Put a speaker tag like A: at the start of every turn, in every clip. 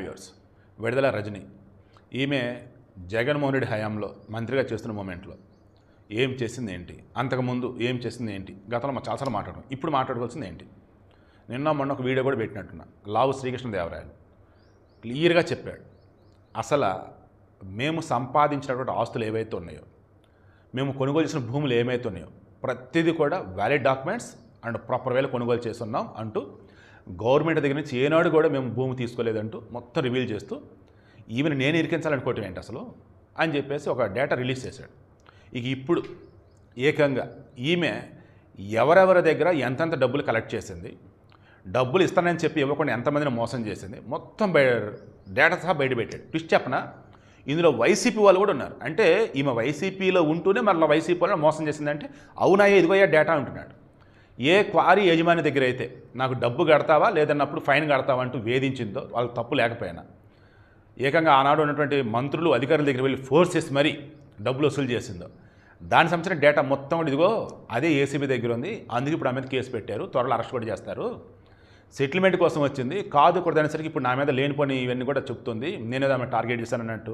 A: Viewers. విడుదల రజని ఈమె జగన్మోహన్ రెడ్డి హయాంలో మంత్రిగా చేస్తున్న మూమెంట్లో ఏం చేసింది ఏంటి, అంతకుముందు ఏం చేసింది ఏంటి, గతంలో మనం చాలాసార్లు మాట్లాడడం, ఇప్పుడు మాట్లాడుకోవాల్సింది ఏంటి. నిన్న మొన్న ఒక వీడియో కూడా పెట్టినట్టున్నా. లావు శ్రీకృష్ణదేవరాయలు క్లియర్గా చెప్పాడు, అసలు మేము సంపాదించినటువంటి ఆస్తులు ఏవైతే ఉన్నాయో, మేము కొనుగోలు చేసిన భూములు ఏమైతే ఉన్నాయో ప్రతిదీ కూడా వ్యాలిడ్ డాక్యుమెంట్స్ అండ్ ప్రాపర్ వేలో కొనుగోలు చేస్తున్నాం అంటూ గవర్నమెంట్ దగ్గర నుంచి ఏనాడు కూడా మేము భూమి తీసుకోలేదంటూ మొత్తం రివీల్ చేస్తూ ఈవెన్ నేను ఇరికించాలనుకోవటం ఏంటి అసలు అని చెప్పేసి ఒక డేటా రిలీజ్ చేశాడు. ఇక ఇప్పుడు ఏకంగా ఈమె ఎవరెవరి దగ్గర ఎంతెంత డబ్బులు కలెక్ట్ చేసింది, డబ్బులు ఇస్తానని చెప్పి ఇవ్వకుండా ఎంతమందిని మోసం చేసింది మొత్తం డేటా సహా బయటపెట్టాడు. ట్విస్ట్ చెప్పనా, ఇందులో వైసీపీ వాళ్ళు కూడా ఉన్నారు. అంటే ఈమె వైసీపీలో ఉంటూనే మళ్ళీ వైసీపీ వాళ్ళని మోసం చేసిందంటే అవునాయే ఇదిగోయా డేటా అంటున్నాడు. ఏ క్వారీ యజమాని దగ్గర అయితే నాకు డబ్బు కడతావా లేదన్నప్పుడు ఫైన్ కడతావా అంటూ వేధించిందో, వాళ్ళకి తప్పు లేకపోయినా ఏకంగా ఆనాడు ఉన్నటువంటి మంత్రులు అధికారుల దగ్గర వెళ్ళి ఫోర్స్ చేసి మరీ డబ్బులు వసూలు చేసిందో, దానికి సంబంధించిన డేటా మొత్తం కూడా ఇదిగో అదే ఏసీబీ దగ్గర ఉంది. అందుకు ఇప్పుడు ఆ మీద కేసు పెట్టారు, త్వరలో అరెస్ట్ కూడా చేస్తారు. సెటిల్మెంట్ కోసం వచ్చింది కాదు కూడా అనేసరికి ఇప్పుడు నా మీద లేనిపోని ఇవన్నీ కూడా చెప్తుంది. నేనేదో ఆమె టార్గెట్ చేశానన్నట్టు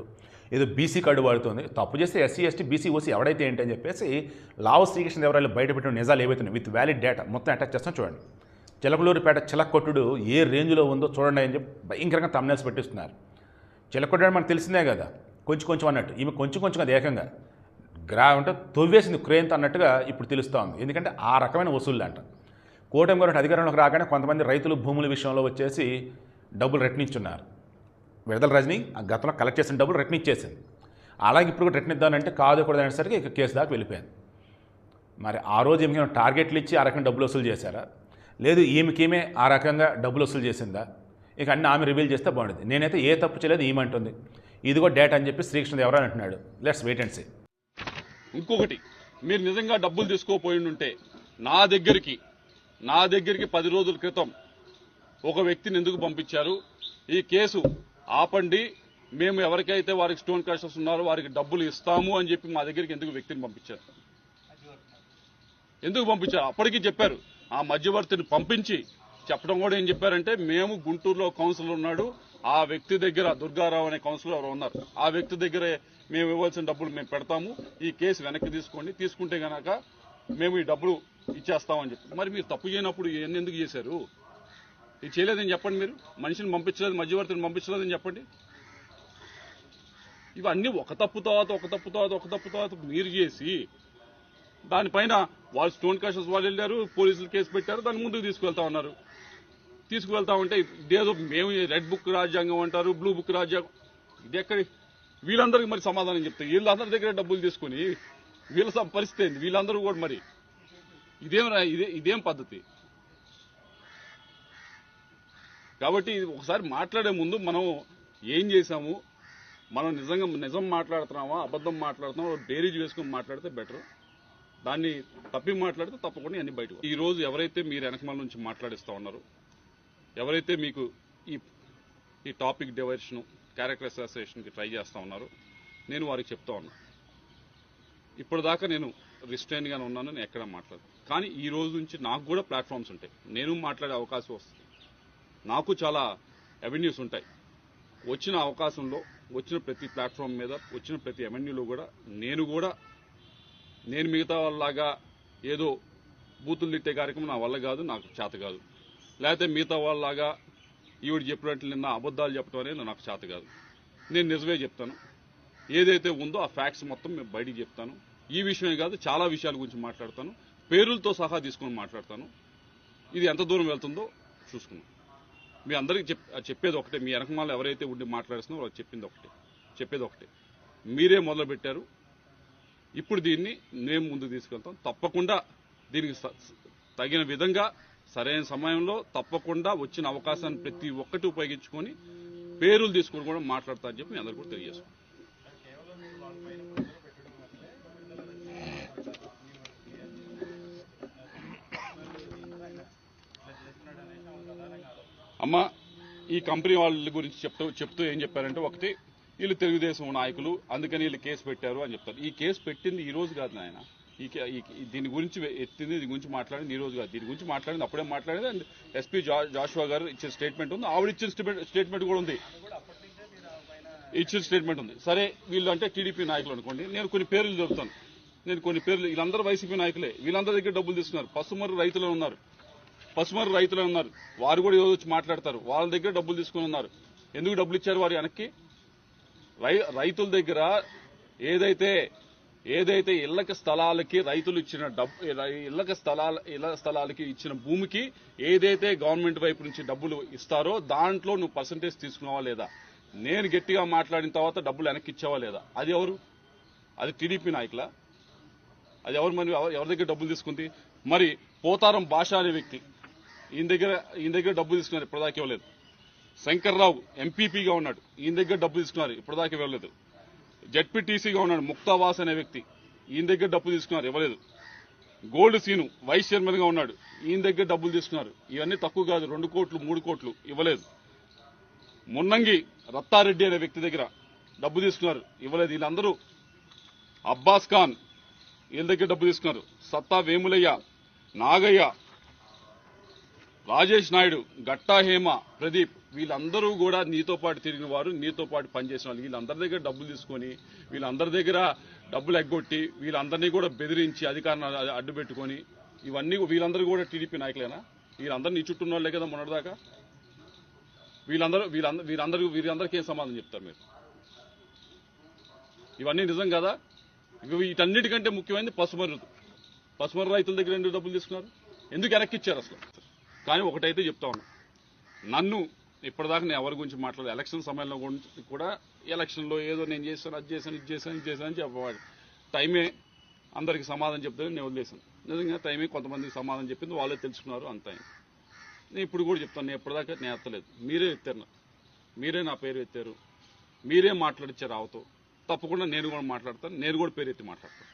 A: ఏదో బీసీ కార్డు వాడుతుంది. తప్పు చేస్తే ఎస్సీ ఎస్టీ బీసీ ఓసీ ఎవడైతే ఏంటి అని చెప్పేసి లావు శ్రీకృష్ణదేవరాయలు బయటపెట్టిన నిజాలు ఏవైతున్నాయి విత్ వ్యాలిడ్ డేటా మొత్తం అటాచ్ చేస్తాం. చూడండి, చిలకలూరుపేట చిలకొట్టుడు ఏ రేంజ్లో ఉందో చూడండి అని చెప్పి భయంకరంగా తమ్నెల్స్ పెట్టిస్తున్నారు. చిలకొట్టుడు మనకు తెలిసిందే కదా, కొంచెం కొంచెం అన్నట్టు. ఈమె కొంచెం కొంచెం అది ఏకంగా అంటే తొవ్వేసింది క్రేన్తో అన్నట్టుగా ఇప్పుడు తెలుస్తూ ఉంది. ఎందుకంటే ఆ రకమైన వసూళ్ళు అంట. కూటమి గవర్నమెంట్ అధికారంలోకి రాగానే కొంతమంది రైతులు భూముల విషయంలో వచ్చేసి డబ్బులు రెట్నిచ్చున్నారు. విడుదల రజని ఆ గతంలో కలెక్ట్ చేసిన డబ్బులు రిటర్న్ ఇచ్చేసింది. అలాగే ఇప్పుడు కూడా రిటర్న్ ఇద్దానంటే కాదు కూడా అనేసరికి ఇక కేసు దాకా వెళ్ళిపోయింది. మరి ఆ రోజు ఏమైనా టార్గెట్లు ఇచ్చి ఆ రకంగా డబ్బులు వసూలు చేశారా, లేదు ఈమెకేమే ఆ రకంగా డబ్బులు వసూలు చేసిందా, ఇక అన్నీ ఆమె రివీల్ చేస్తే బాగుంటుంది. నేనైతే ఏ తప్పు చేయలేదు ఈమంటుంది, ఇదిగో డేటా అని చెప్పి శ్రీకృష్ణదేవరాయలు అంటున్నాడు. Let's wait and see.
B: ఇంకొకటి, మీరు నిజంగా డబ్బులు తీసుకోపోయి ఉంటే నా దగ్గరికి 10 రోజుల క్రితం ఒక వ్యక్తిని ఎందుకు పంపించారు, ఈ కేసు ఆపండి, మేము ఎవరికైతే వారికి స్టోన్ క్రషర్స్ ఉన్నారో వారికి డబ్బులు ఇస్తాము అని చెప్పి మా దగ్గరికి ఎందుకు వ్యక్తిని పంపించారు? ఎందుకు పంపించారు? అప్పటికీ చెప్పారు. ఆ మధ్యవర్తిని పంపించి చెప్పడం కూడా ఏం చెప్పారంటే, మేము గుంటూరులో కౌన్సిలర్ ఉన్నాడు, ఆ వ్యక్తి దగ్గర దుర్గారావు అనే కౌన్సిలర్ ఎవరు ఉన్నారు, ఆ వ్యక్తి దగ్గరే మేము ఇవ్వాల్సిన డబ్బులు మేము పెడతాము, ఈ కేసు వెనక్కి తీసుకోండి, తీసుకుంటే గనక మేము ఈ డబ్బులు ఇచ్చేస్తామని చెప్పి. మరి మీరు తప్పు చేయనప్పుడు ఇవన్నీ ఎందుకు చేశారు? ఇది చేయలేదని చెప్పండి. మీరు మనిషిని పంపించలేదు, మధ్యవర్తిని పంపించలేదని చెప్పండి. ఇవన్నీ ఒక తప్పు తర్వాత మీరు చేసి దానిపైన వాళ్ళు స్టోన్ క్రషర్స్ వాళ్ళు వెళ్ళారు, పోలీసులు కేసు పెట్టారు, దాన్ని ముందుకు తీసుకువెళ్తా ఉంటే ఇదేదో మేము రెడ్ బుక్ రాజ్యాంగం అంటారు, బ్లూ బుక్ రాజ్యాంగం, ఇది ఎక్కడి వీళ్ళందరికీ మరి సమాధానం చెప్తారు. వీళ్ళందరి దగ్గర డబ్బులు తీసుకుని వీళ్ళ పరిస్థితి ఏంది? వీళ్ళందరూ కూడా మరి ఇదేం పద్ధతి? కాబట్టి ఒకసారి మాట్లాడే ముందు మనం ఏం చేశాము, మనం నిజం మాట్లాడుతున్నామా అబద్ధం మాట్లాడుతున్నామా బేరీజ్ వేసుకుని మాట్లాడితే బెటర్. దాన్ని తప్పి మాట్లాడితే తప్పకుండా అన్ని బయట. ఈ రోజు ఎవరైతే మీరు వెనకమాల నుంచి మాట్లాడిస్తా ఉన్నారో, ఎవరైతే మీకు ఈ టాపిక్ డైవర్షన్ క్యారెక్టర్ అసోసియేషన్కి ట్రై చేస్తా ఉన్నారో, నేను వారికి చెప్తా ఉన్నా, ఇప్పటిదాకా నేను రిస్ట్రైన్ గానే ఉన్నాను, నేను ఎక్కడ మాట్లాడను. కానీ ఈ రోజు నుంచి నాకు కూడా ప్లాట్ఫామ్స్ ఉంటాయి, నేను మాట్లాడే అవకాశం వస్తుంది, నాకు చాలా అవెన్యూస్ ఉంటాయి. వచ్చిన అవకాశంలో వచ్చిన ప్రతి ప్లాట్ఫామ్ మీద వచ్చిన ప్రతి అవెన్యూలో కూడా నేను మిగతా వాళ్ళలాగా ఏదో బూతులు తిట్టే కార్యక్రమం నా వల్ల కాదు, నాకు చేత కాదు. లేకపోతే మిగతా వాళ్ళలాగా ఈవిడ చెప్పినట్లు నిన్న అబద్దాలు చెప్పడం అనేది నాకు చేత కాదు. నేను నిజమే చెప్తాను, ఏదైతే ఉందో ఆ ఫ్యాక్ట్స్ మొత్తం మేము బయటికి చెప్తాను. ఈ విషయమే కాదు, చాలా విషయాల గురించి మాట్లాడతాను, పేరులతో సహా తీసుకుని మాట్లాడతాను. ఇది ఎంత దూరం వెళ్తుందో చూసుకున్నాం. మీ అందరికీ చెప్పేది ఒకటే, మీ వెనకమాల ఎవరైతే ఉండి మాట్లాడుతున్నారో వాళ్ళకి చెప్పేది ఒకటే, మీరే మొదలు పెట్టారు, ఇప్పుడు దీన్ని మేము ముందుకు తీసుకెళ్తాం. తప్పకుండా దీనికి తగిన విధంగా సరైన సమయంలో తప్పకుండా వచ్చిన అవకాశాన్ని ప్రతి ఒక్కటి ఉపయోగించుకొని పేరులు తీసుకుని కూడా మాట్లాడతా అని చెప్పి మీ అందరూ కూడా తెలియజేసుకుంటాం. అమ్మ, ఈ కంపెనీ వాళ్ళ గురించి చెప్తూ ఏం చెప్పారంటే, ఒకటి వీళ్ళు తెలుగుదేశం నాయకులు అందుకని వీళ్ళు కేసు పెట్టారు అని చెప్తారు. ఈ కేసు పెట్టింది ఈ రోజు కాదు నాయన, దీని గురించి ఎత్తింది, దీని గురించి మాట్లాడింది ఈ రోజు కాదు, దీని గురించి మాట్లాడింది అప్పుడే మాట్లాడేది. అండ్ ఎస్పీ జాషువా గారు ఇచ్చిన స్టేట్మెంట్ ఉంది, ఆవిడ ఇచ్చిన స్టేట్మెంట్ కూడా ఉంది, ఇచ్చిన స్టేట్మెంట్ ఉంది. సరే వీళ్ళు అంటే టీడీపీ నాయకులు అనుకోండి, నేను కొన్ని పేర్లు చెబుతాను. నేను కొన్ని పేర్లు, వీళ్ళందరూ వైసీపీ నాయకులే, వీళ్ళందరి దగ్గర డబ్బులు తీసుకున్నారు. పసుమర్రు రైతులు ఉన్నారు, వారు కూడా ఈరోజు వచ్చి మాట్లాడతారు. వాళ్ళ దగ్గర డబ్బులు తీసుకుని ఉన్నారు. ఎందుకు డబ్బులు ఇచ్చారు వారు వెనక్కి? రైతుల దగ్గర ఏదైతే ఇళ్లకి స్థలాలకి రైతులు ఇచ్చిన ఇళ్ల స్థలాలకి ఇచ్చిన భూమికి ఏదైతే గవర్నమెంట్ వైపు నుంచి డబ్బులు ఇస్తారో దాంట్లో నువ్వు పర్సంటేజ్ తీసుకున్నావా లేదా? నేను గట్టిగా మాట్లాడిన తర్వాత డబ్బులు వెనక్కి ఇచ్చావా లేదా? అది ఎవరు? అది టీడీపీ నాయకులా? అది ఎవరు? మరి ఎవరి దగ్గర డబ్బులు తీసుకుంది? మరి పోతారం భాష అనే వ్యక్తి ఈయన దగ్గర డబ్బులు తీసుకున్నారు, ఇప్పటిదాకా ఇవ్వలేదు. శంకర్రావు ఎంపీపీగా ఉన్నాడు, ఈయన దగ్గర డబ్బులు తీసుకున్నారు, ఇప్పటిదాకా ఇవ్వలేదు. జడ్పీటీసీగా ఉన్నాడు ముక్తావాస్ అనే వ్యక్తి, ఈయన దగ్గర డబ్బులు తీసుకున్నారు, ఇవ్వలేదు. గోల్డ్ సీను వైస్ చైర్మన్ గా ఉన్నాడు, ఈయన దగ్గర డబ్బులు తీసుకున్నారు. ఇవన్నీ తక్కువ కాదు, 2 కోట్లు 3 కోట్లు ఇవ్వలేదు. మున్నంగి రత్తారెడ్డి అనే వ్యక్తి దగ్గర డబ్బు తీసుకున్నారు, ఇవ్వలేదు. వీళ్ళందరూ అబ్బాస్ ఖాన్ వీళ్ళ దగ్గర డబ్బు తీసుకున్నారు. సత్తా వేములయ్య, నాగయ్య, రాజేష్ నాయుడు, గట్టా హేమ, ప్రదీప్ వీళ్ళందరూ కూడా నీతో పాటు తిరిగిన వారు, నీతో పాటు పనిచేసిన వాళ్ళు. వీళ్ళందరి దగ్గర డబ్బులు తీసుకొని, వీళ్ళందరి దగ్గర డబ్బులు ఎగ్గొట్టి, వీళ్ళందరినీ కూడా బెదిరించి అధికారాన్ని అడ్డు పెట్టుకొని, ఇవన్నీ వీళ్ళందరూ కూడా టీడీపీ నాయకులేనా? వీళ్ళందరూ నీ చుట్టూ ఉన్న వాళ్ళే కదా మొన్నటిదాకా. వీరందరికీ ఏం సమాధానం చెప్తారు మీరు? ఇవన్నీ నిజం కదా? వీటన్నిటికంటే ముఖ్యమైనది పసుమర్రు రైతుల దగ్గర ఎందుకు డబ్బులు తీసుకున్నారు? ఎందుకు వెనక్కి ఇచ్చారు అసలు? కానీ ఒకటైతే చెప్తా ఉన్నా, నన్ను ఇప్పటిదాకా నేను ఎవరి గురించి మాట్లాడలేదు. ఎలక్షన్ సమయంలో కూడా ఎలక్షన్లో ఏదో నేను చేశాను, అది చేశాను, ఇది చేశాను అని చెప్పేవాడు. టైమే అందరికి సమాధానం చెప్తాను, నేను వదిలేశాను. నిజంగా టైమే కొంతమందికి సమాధానం చెప్పింది, వాళ్ళే తెలుసుకున్నారు, అంతా. నేను ఇప్పుడు కూడా చెప్తాను, నేను ఎప్పటిదాకా నేను ఎత్తలేదు, మీరే ఎత్తారు, మీరే నా పేరు ఎత్తారు, మీరే మాట్లాడిచ్చారు ఆవుతో. తప్పకుండా నేను కూడా మాట్లాడతాను, నేను కూడా పేరు ఎత్తి మాట్లాడతాను.